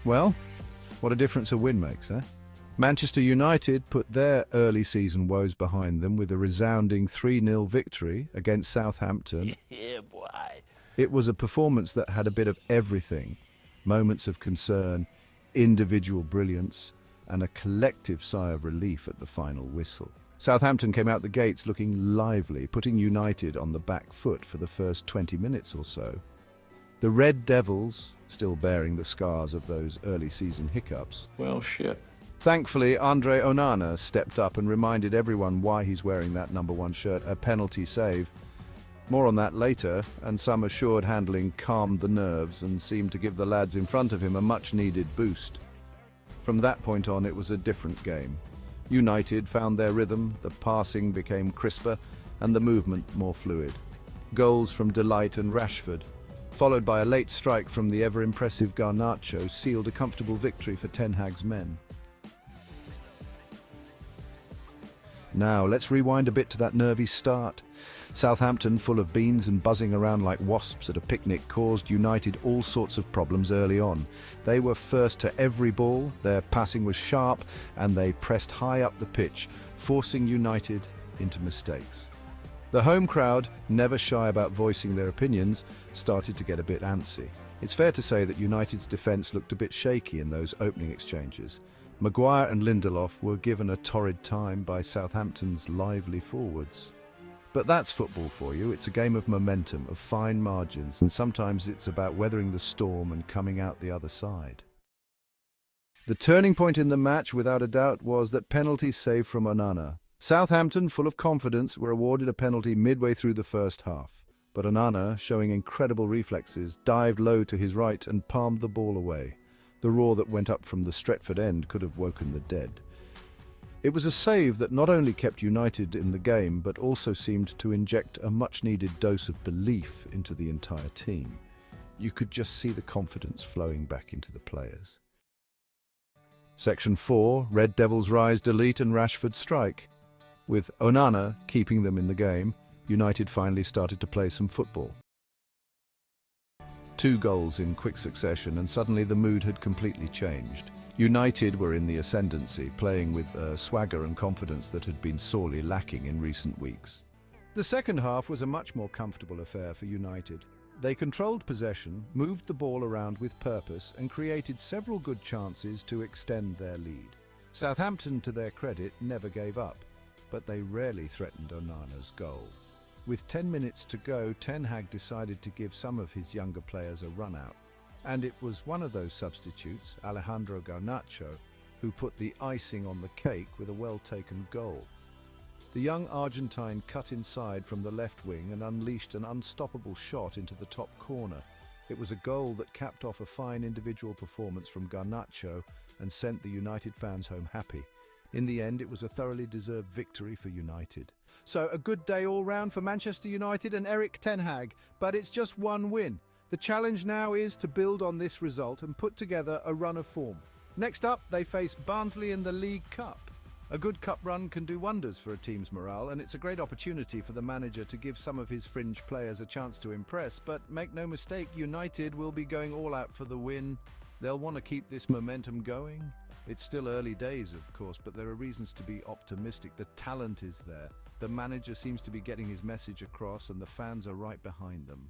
Well, what a difference a win makes, eh? Manchester United put their early season woes behind them with a resounding 3-0 victory against Southampton. Yeah, boy. It was a performance that had a bit of everything: moments of concern, individual brilliance, and a collective sigh of relief at the final whistle. Southampton came out the gates looking lively, putting United on the back foot for the first 20 minutes or so. The Red Devils, still bearing the scars of those early season hiccups. Well, shit. Thankfully, Andre Onana stepped up and reminded everyone why he's wearing that number 1 shirt, a penalty save. More on that later, and some assured handling calmed the nerves and seemed to give the lads in front of him a much-needed boost. From that point on, it was a different game. United found their rhythm, the passing became crisper, and the movement more fluid. Goals from Delight and Rashford, followed by a late strike from the ever-impressive Garnacho, sealed a comfortable victory for Ten Hag's men. Now, let's rewind a bit to that nervy start. Southampton, full of beans and buzzing around like wasps at a picnic, caused United all sorts of problems early on. They were first to every ball, their passing was sharp, and they pressed high up the pitch, forcing United into mistakes. The home crowd, never shy about voicing their opinions, started to get a bit antsy. It's fair to say that United's defence looked a bit shaky in those opening exchanges. Maguire and Lindelof were given a torrid time by Southampton's lively forwards. But that's football for you. It's a game of momentum, of fine margins, and sometimes it's about weathering the storm and coming out the other side. The turning point in the match, without a doubt, was that penalty save from Onana. Southampton, full of confidence, were awarded a penalty midway through the first half. But Onana, showing incredible reflexes, dived low to his right and palmed the ball away. The roar that went up from the Stretford end could have woken the dead. It was a save that not only kept United in the game, but also seemed to inject a much-needed dose of belief into the entire team. You could just see the confidence flowing back into the players. Section 4, Red Devils rise, Delete and Rashford strike. With Onana keeping them in the game, United finally started to play some football. 2 goals in quick succession, and suddenly the mood had completely changed. United were in the ascendancy, playing with a swagger and confidence that had been sorely lacking in recent weeks. The second half was a much more comfortable affair for United. They controlled possession, moved the ball around with purpose, and created several good chances to extend their lead. Southampton, to their credit, never gave up, but they rarely threatened Onana's goal. With 10 minutes to go, Ten Hag decided to give some of his younger players a run-out. And it was one of those substitutes, Alejandro Garnacho, who put the icing on the cake with a well-taken goal. The young Argentine cut inside from the left wing and unleashed an unstoppable shot into the top corner. It was a goal that capped off a fine individual performance from Garnacho and sent the United fans home happy. In the end, it was a thoroughly deserved victory for United. So a good day all round for Manchester United and Erik ten Hag, but it's just one win. The challenge now is to build on this result and put together a run of form. Next up, they face Barnsley in the League Cup. A good cup run can do wonders for a team's morale, and it's a great opportunity for the manager to give some of his fringe players a chance to impress. But make no mistake, United will be going all out for the win. They'll want to keep this momentum going. It's still early days, of course, but there are reasons to be optimistic. The talent is there. The manager seems to be getting his message across, and the fans are right behind them.